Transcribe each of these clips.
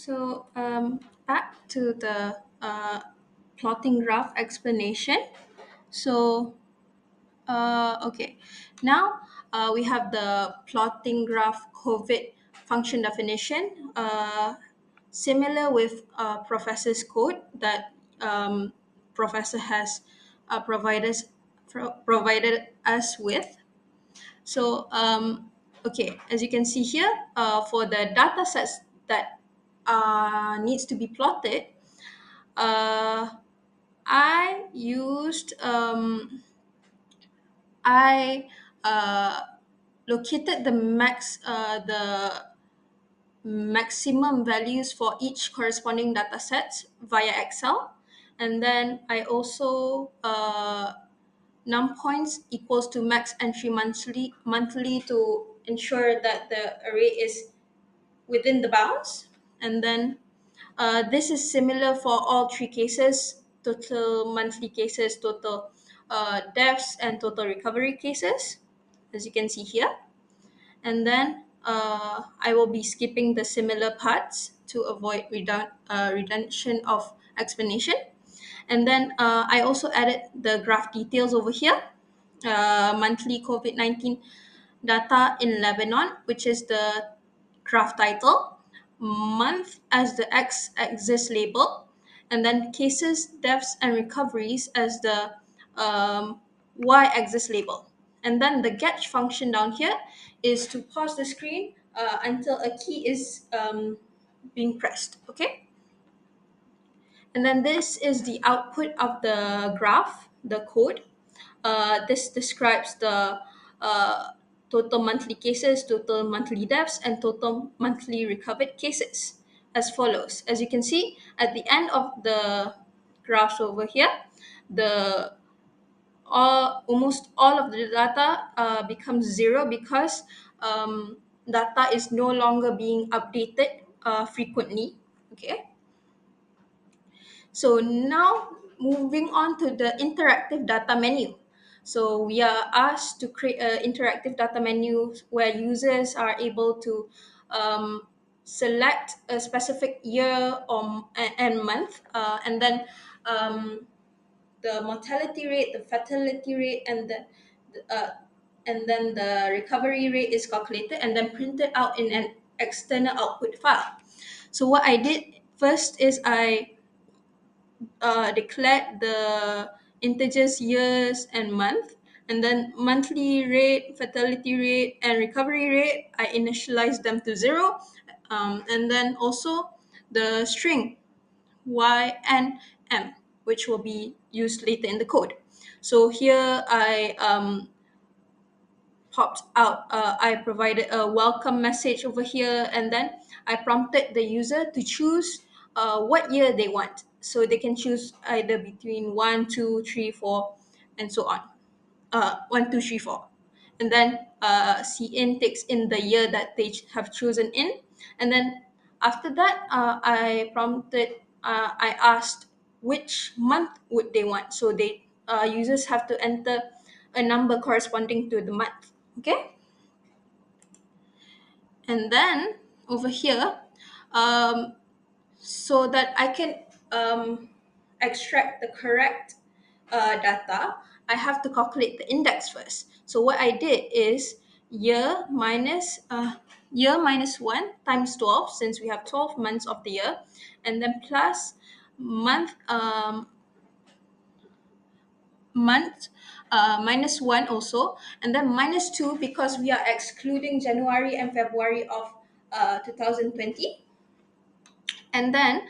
Back to the plotting graph explanation. So, okay, now we have the plotting graph COVID function definition, similar with Professor's code that Professor has provided us with. So, okay, as you can see here, for the data sets that needs to be plotted, uh, I used I located the maximum values for each corresponding data sets via Excel, and then I also num points equals to max entry monthly to ensure that the array is within the bounds. And then this is similar for all three cases: total monthly cases, total deaths, and total recovery cases, as you can see here. And then I will be skipping the similar parts to avoid redundant of explanation. And then I also added the graph details over here. Monthly COVID-19 data in Lebanon, which is the graph title, month as the x-axis label, and then cases, deaths, and recoveries as the y-axis label. And then the get function down here is to pause the screen until a key is being pressed. Okay. And then this is the output of the graph, the code. This describes the uh, total monthly cases, total monthly deaths, and total monthly recovered cases as follows. As you can see, at the end of the graphs over here, the almost all of the data becomes zero because data is no longer being updated frequently. Okay. So now moving on to the interactive data menu. So we are asked to create an interactive data menu where users are able to select a specific year and month, and then um, the mortality rate, the fatality rate, uh, and then the recovery rate is calculated and then printed out in an external output file. So what I did first is I declared the integers years and month, and then monthly rate, fatality rate, and recovery rate, I initialized them to zero. And then also the string y and m, which will be used later in the code. So here I provided a welcome message over here, and then I prompted the user to choose what year they want. So they can choose either between 1, 2, 3, 4, and so on. 1, 2, 3, 4. And then cin takes in the year that they have chosen in. And then after that, I asked which month would they want. So users have to enter a number corresponding to the month. Okay. And then over here, um, so that I can extract the correct data, I have to calculate the index first. So what I did is year minus year minus 1 times 12, since we have 12 months of the year, and then plus month month minus 1 also, and then minus 2 because we are excluding January and February of 2020, and then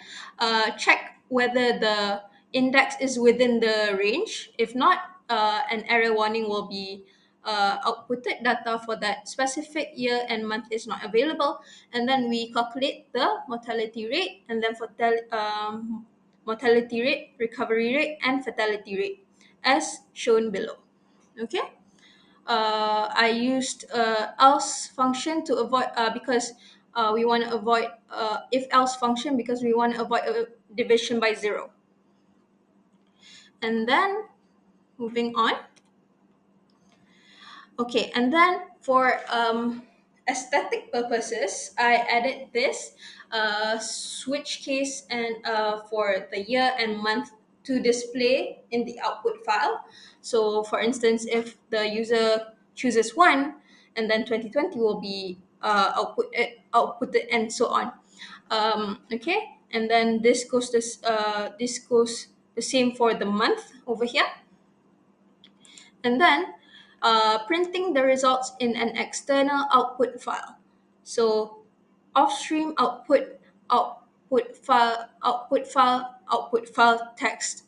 check whether the index is within the range. If not, an error warning will be outputted. Data for that specific year and month is not available, and then we calculate the mortality rate, and then for mortality rate, recovery rate, and fatality rate as shown below. Okay. I used else function to avoid because we want to avoid if else function because we want to avoid division by zero. And then moving on. Okay, and then for aesthetic purposes, I added this switch case and for the year and month to display in the output file. So, for instance, if the user chooses one, and then 2020 will be outputted, and so on. Okay, and then this goes the same for the month over here, and then printing the results in an external output file. So offstream output file text.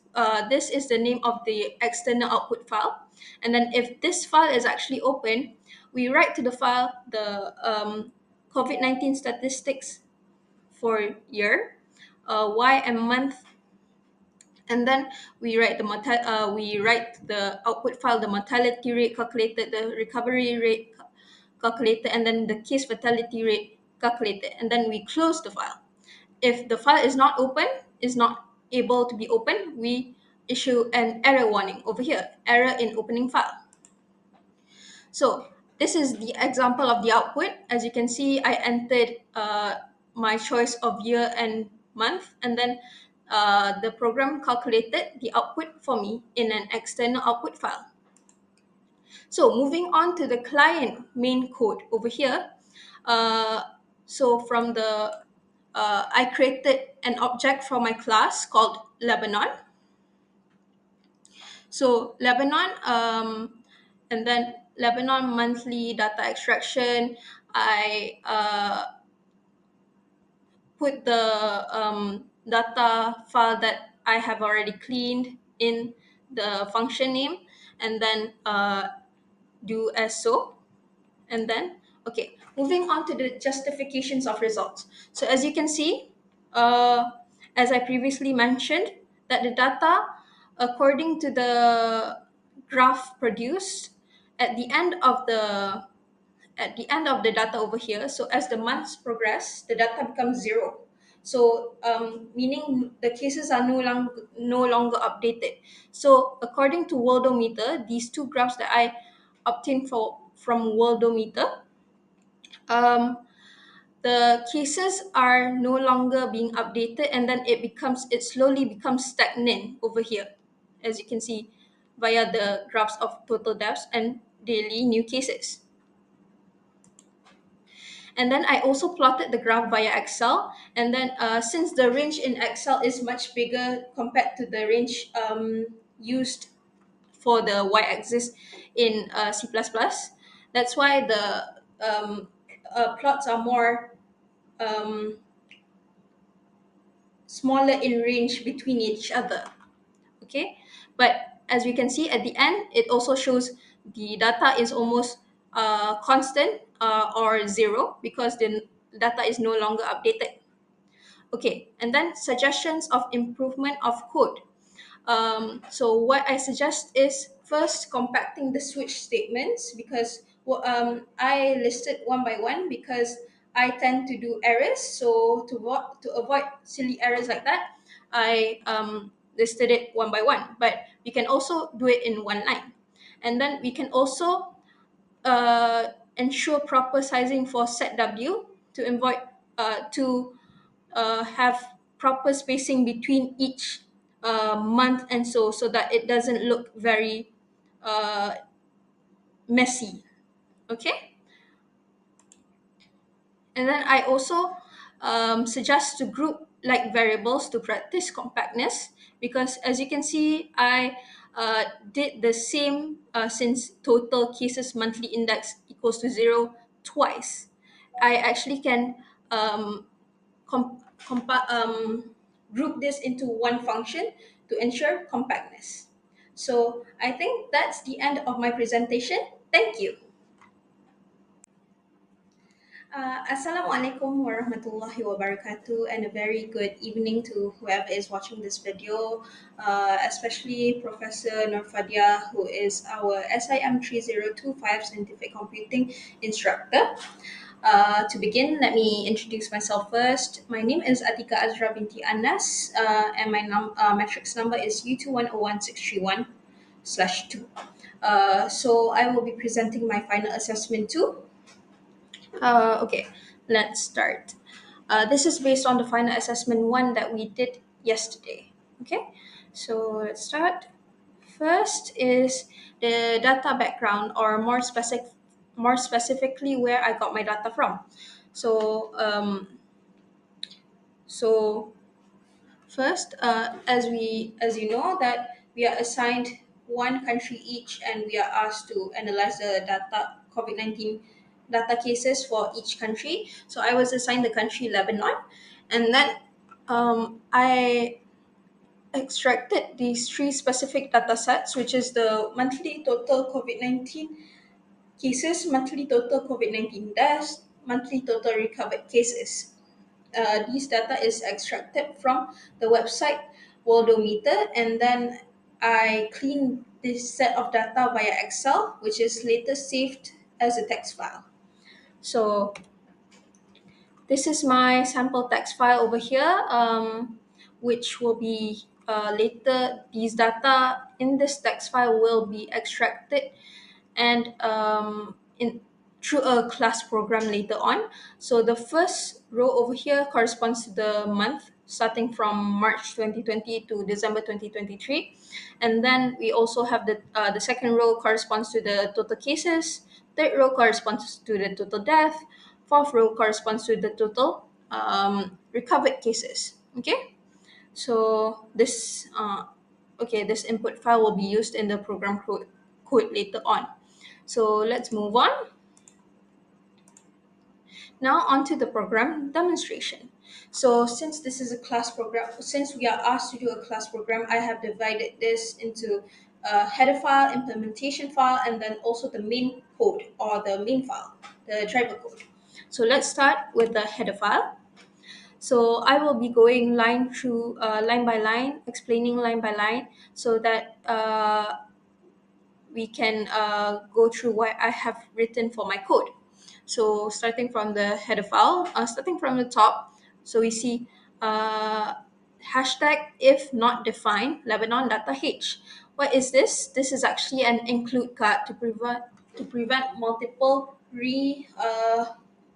This is the name of the external output file. And then if this file is actually open, we write to the file the COVID-19 statistics for year, Y and month, and then we write the output file the mortality rate calculated, the recovery rate calculated, and then the case fatality rate calculated, and then we close the file. If the file is not able to be opened, we issue an error warning over here, error in opening file. So this is the example of the output. As you can see, I entered my choice of year and month, and then the program calculated the output for me in an external output file. So moving on to the client main code over here. Uh, so from the I created an object for my class called Lebanon. So Lebanon, and then Lebanon monthly data extraction. I put the data file that I have already cleaned in the function name, and then do as so. And then, okay, moving on to the justifications of results. So as you can see, as I previously mentioned, that the data, according to the graph produced at the end of the data over here, so as the months progress, the data becomes zero. So meaning the cases are no longer updated. So according to worldometer, these two graphs that I obtained from worldometer, um, the cases are no longer being updated, and then it slowly becomes stagnant over here, as you can see via the graphs of total deaths and daily new cases. And then I also plotted the graph via Excel. And then since the range in Excel is much bigger compared to the range used for the y-axis in C++, that's why the plots are more um, smaller in range between each other. Okay, but as we can see at the end, it also shows the data is almost constant or zero because the data is no longer updated. Okay, and then suggestions of improvement of code. So what I suggest is first compacting the switch statements, because I listed one by one because I tend to do errors. So to avoid silly errors like that, I listed it one by one. But you can also do it in one line, and then we can also ensure proper sizing for set W to avoid to have proper spacing between each month, and so that it doesn't look very uh, messy. Okay, and then I also suggest to group like variables to practice compactness, because as you can see, I did the same since total cases monthly index equals to zero twice. I actually can group this into one function to ensure compactness. So I think that's the end of my presentation. Thank you. Assalamualaikum warahmatullahi wabarakatuh, and a very good evening to whoever is watching this video, especially Professor Nurfadia, who is our SIM3025 Scientific Computing instructor. To begin, let me introduce myself first. My name is Atika Azra binti Anas, and my matrix number is U2101631/2. So I will be presenting my final assessment too. Okay, let's start. This is based on the final assessment one that we did yesterday. Okay, so let's start. First is the data background, or more specifically, where I got my data from. So, so first, as you know, that we are assigned one country each, and we are asked to analyze the data COVID-19 data cases for each country. So I was assigned the country Lebanon, and then I extracted these three specific data sets, which is the monthly total COVID-19 cases, monthly total COVID-19 deaths, monthly total recovered cases. This data is extracted from the website Worldometer, and then I clean this set of data via Excel, which is later saved as a text file. So this is my sample text file over here, which will be later, these data in this text file will be extracted and in through a class program later on. So the first row over here corresponds to the month starting from March 2020 to December 2023, and then we also have the second row corresponds to the total cases, third row corresponds to the total death, fourth row corresponds to the total recovered cases. Okay, so this input file will be used in the program code later on. So let's move on. Now onto the program demonstration. So since this is a class program, since we are asked to do a class program, I have divided this into a header file, implementation file, and then also the main code, or the main file, the driver code. So let's start with the header file. So I will be going line by line, explaining line by line, so that we can go through what I have written for my code. So starting from the header file, starting from the top, so we see uh, hashtag if not defined Lebanon data H. What is this? This is actually an include card to prevent multiple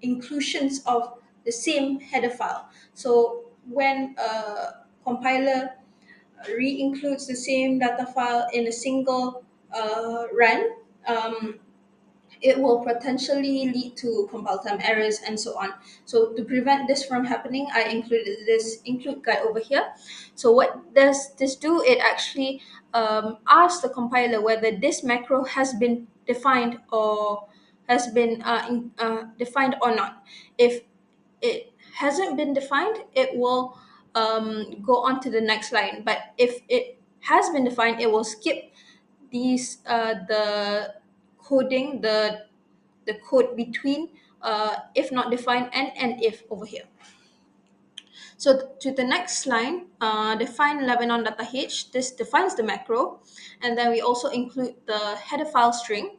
inclusions of the same header file. So when a compiler re-includes the same data file in a single run, it will potentially lead to compile time errors and so on. So to prevent this from happening, I included this include guide over here. So what does this do? It actually asks the compiler whether this macro has been defined or has been defined or not. If it hasn't been defined, it will go on to the next line. But if it has been defined, it will skip the coding, the code between if not defined and if over here. So to the next line, define Lebanon data H. This defines the macro, and then we also include the header file string,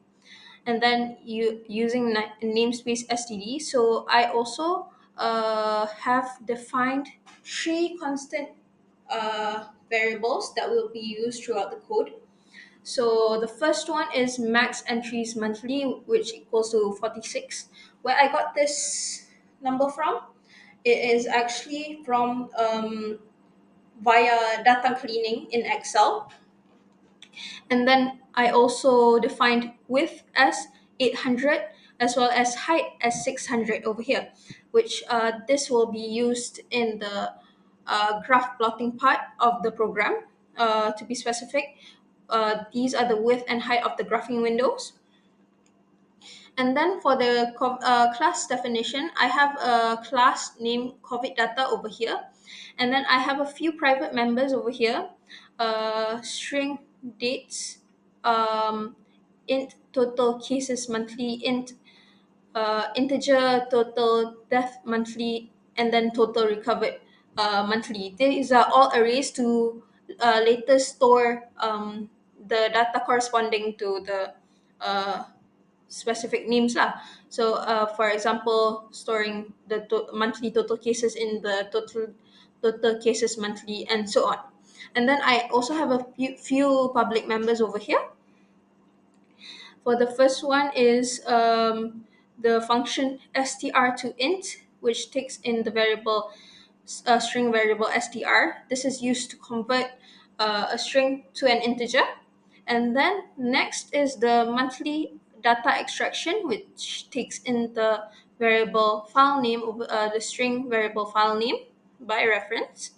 and then you using namespace std. So I also have defined three constant variables that will be used throughout the code. So the first one is max entries monthly, which equals to 46. Where I got this number from, it is actually from via data cleaning in Excel. And then I also defined width as 800 as well as height as 600 over here, which this will be used in the graph plotting part of the program. To be specific, these are the width and height of the graphing windows. And then for the class definition, I have a class named COVID data over here. And then I have a few private members over here, string dates, um, int total cases monthly, int integer total death monthly, and then total recovered monthly. These are all arrays to later store the data corresponding to the specific names lah. So for example, storing the monthly total cases in the total cases monthly, and so on. And then I also have a few public members over here. For the first one is the function str to int, which takes in the variable string variable str. This is used to convert a string to an integer. And then next is the monthly data extraction, which takes in the variable file name, the string variable file name by reference.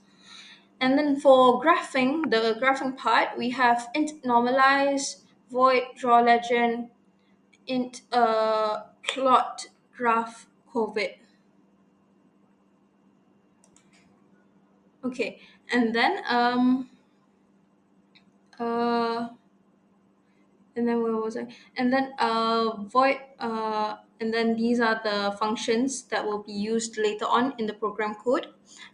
And then for graphing, the graphing part, we have int normalize, void draw legend, int plot graph COVID. Okay, and then uh and then where was I? And then void and then these are the functions that will be used later on in the program code.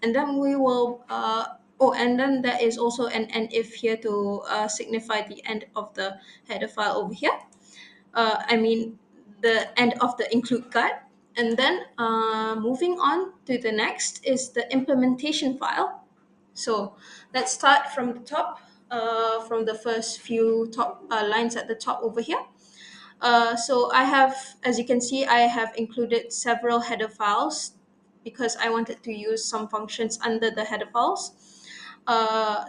And then we will and then there is also an end if here to signify the end of the header file over here. I mean the end of the include guard. And then moving on to the next is the implementation file. So let's start from the top, from the first few top lines at the top over here. So I have, as you can see, I have included several header files because I wanted to use some functions under the header files.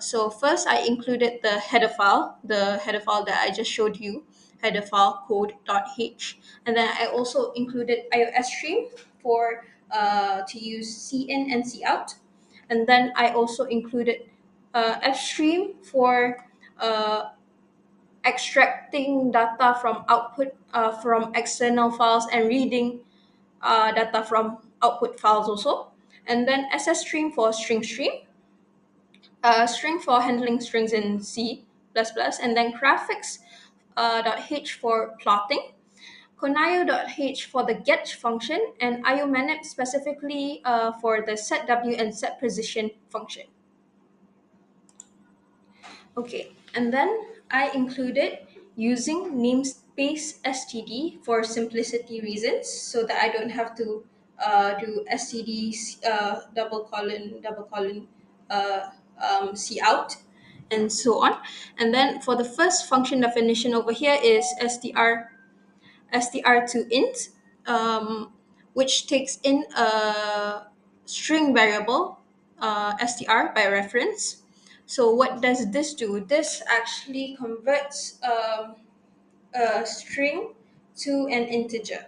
So first I included the header file that I just showed you, header file code.h. And then I also included iOS stream for to use cin and cout. And then I also included fstream for uh, extracting data from output from external files and reading data from output files also. And then ss stream for string, string for handling strings in C++, and then graphics .h for plotting, conaio.h for the get function, and iomanip specifically for the setw and setPosition function. Okay, and then I included using namespace std for simplicity reasons, so that I don't have to do std double colon cout and so on. And then for the first function definition over here is str to int, which takes in a string variable str by reference. So what does this do? This actually converts a string to an integer.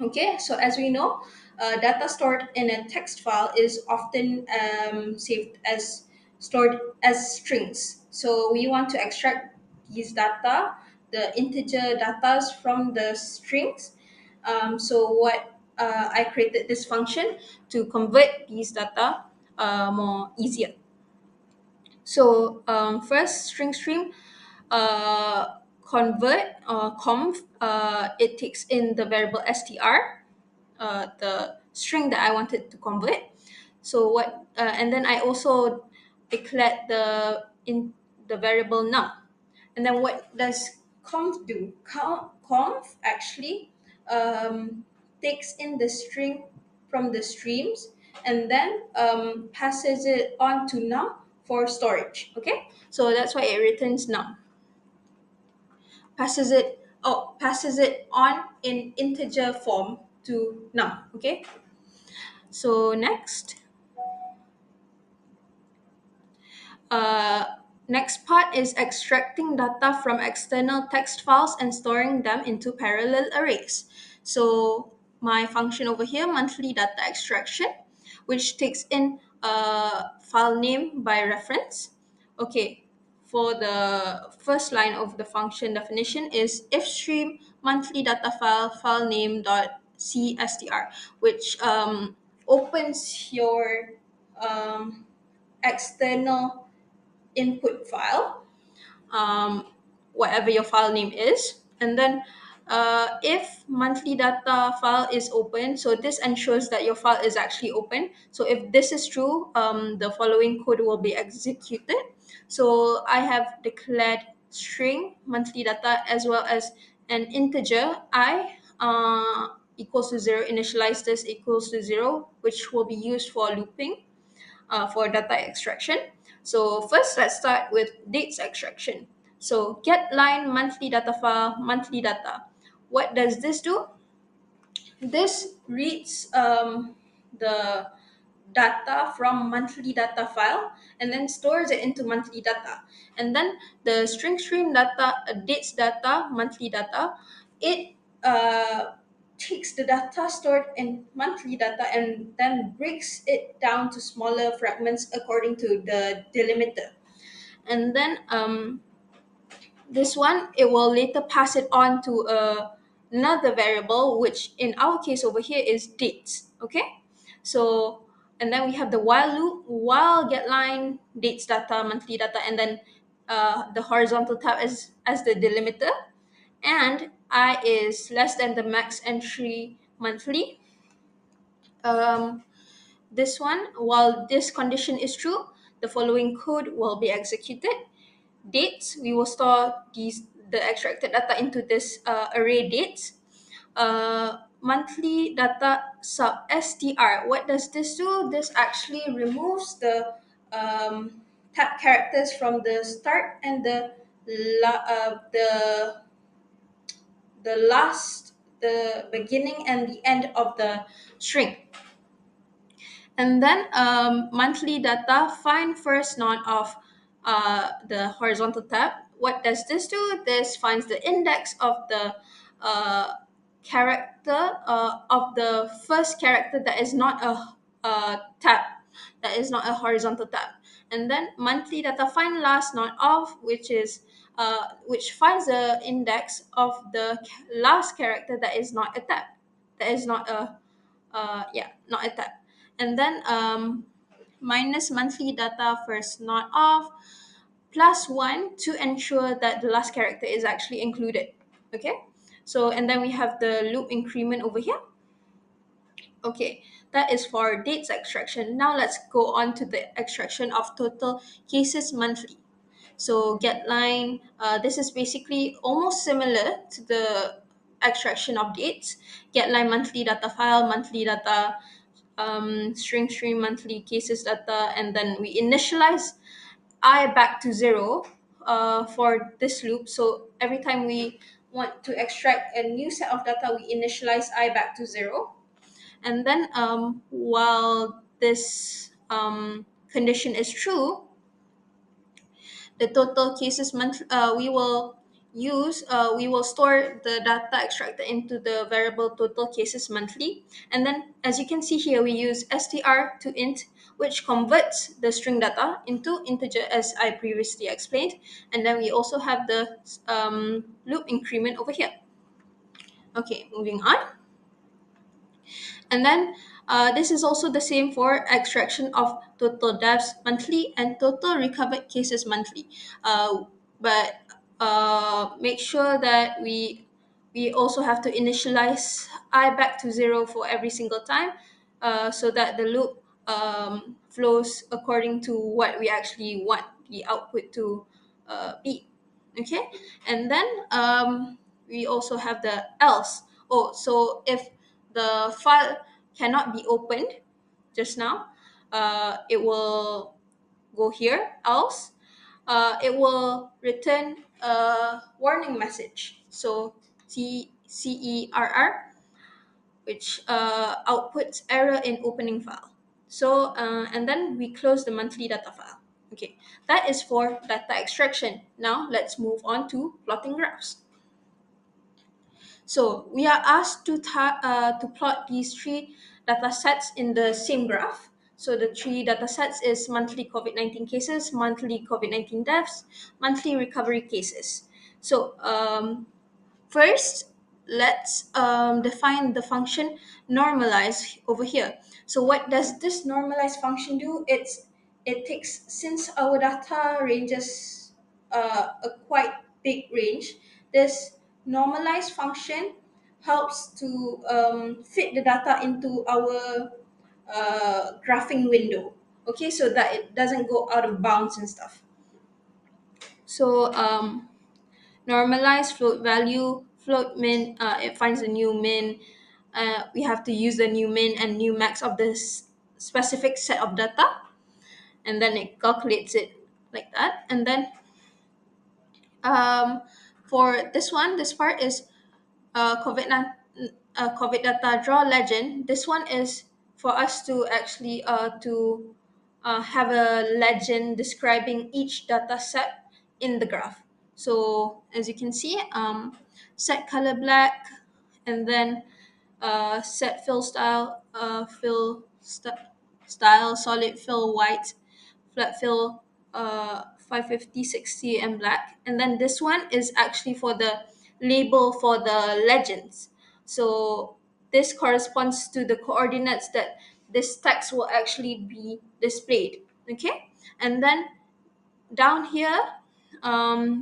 Okay, so as we know, data stored in a text file is often stored as strings. So we want to extract these data, the integer data from the strings. So what I created this function to convert these data more easier. So first string stream convert conv, it takes in the variable str, the string that I wanted to convert. So what and then I also declared the variable num. And then what does conv do? Conv actually takes in the string from the streams and then passes it on to num for storage. Okay, so that's why it returns num. Passes it on in integer form to num. Okay, so uh, next part is extracting data from external text files and storing them into parallel arrays. So my function over here, monthly data extraction, which takes in a file name by reference. Okay, for the first line of the function definition is if stream monthly data file name dot cstr, which opens your um, external input file, um, whatever your file name is. And then if monthly data file is open, so this ensures that your file is actually open. So if this is true, the following code will be executed. So I have declared string monthly data as well as an integer I equals to 0, initialize this equals to 0, which will be used for looping for data extraction. So first, let's start with dates extraction. So get line monthly data file monthly data. What does this do? This reads the data from monthly data file and then stores it into monthly data. And then the string stream data, dates data, monthly data, it takes the data stored in monthly data and then breaks it down to smaller fragments according to the delimiter. And then this one, it will later pass it on to another variable, which in our case over here is dates. Okay, so and then we have the while loop, while get line, dates data, monthly data, and then the horizontal tab as the delimiter, and I is less than the max entry monthly. um, this one, while this condition is true, the following code will be executed. Dates, we will store the extracted data into this array dates. Monthly data sub str, what does this do? This actually removes the tab characters from the start and the last, the beginning and the end of the string. And then monthly data, find first node of the horizontal tab. What does this do? This finds the index of the character, of the first character that is not a tab, that is not a horizontal tab. And then monthly data, find last node of, which finds the index of the last character that is not a tab, that is not a not a tab. And then minus monthly data first not off plus one to ensure that the last character is actually included. Okay, so and then we have the loop increment over here. Okay, that is for dates extraction. Now let's go on to the extraction of total cases monthly. So get line, this is basically almost similar to the extraction of dates. Get line monthly data file, monthly data, string stream monthly cases data, and then we initialize I back to zero for this loop. So every time we want to extract a new set of data, we initialize I back to zero. And then while this condition is true, the total cases month, we will store the data extracted into the variable total cases monthly. And then as you can see here, we use str to int, which converts the string data into integer as I previously explained. And then we also have the loop increment over here. Okay, moving on. And then this is also the same for extraction of total deaths monthly and total recovered cases monthly. But make sure that we also have to initialize I back to zero for every single time, so that the loop flows according to what we actually want the output to be. Okay, and then we also have the else. Oh, so if the file cannot be opened just now, it will go here, else it will return a warning message. So CERR, which outputs error in opening file. So and then we close the monthly data file. Okay, that is for data extraction. Now let's move on to plotting graphs. So we are asked to plot these three data sets in the same graph. So the three data sets is monthly COVID-19 cases, monthly COVID-19 deaths, monthly recovery cases. So first, let's define the function normalize over here. So what does this normalize function do? It takes, since our data ranges a quite big range, this normalize function helps to fit the data into our graphing window. Okay, so that it doesn't go out of bounds and stuff. So normalize float value, float min, it finds a new min. We have to use the new min and new max of this specific set of data, and then it calculates it like that. And then for this one, this part is COVID COVID data draw legend, this one is for us to actually have a legend describing each data set in the graph. So as you can see, set color black, and then set fill style, style, solid fill white, flat fill 550, 60, and black. And then this one is actually for the label for the legends. So this corresponds to the coordinates that this text will actually be displayed. Okay, and then down here,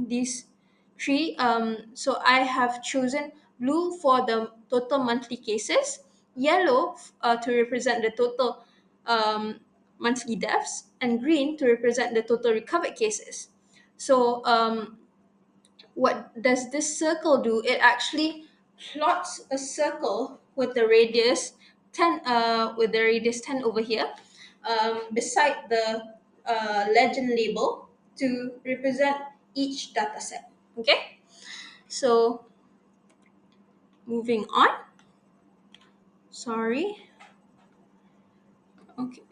these three, so I have chosen blue for the total monthly cases, yellow to represent the total um, monthly deaths, and green to represent the total recovered cases. So what does this circle do? It actually plots a circle with the radius 10, with the radius 10 over here, beside the legend label to represent each data set. Okay, so moving on. Sorry. Okay.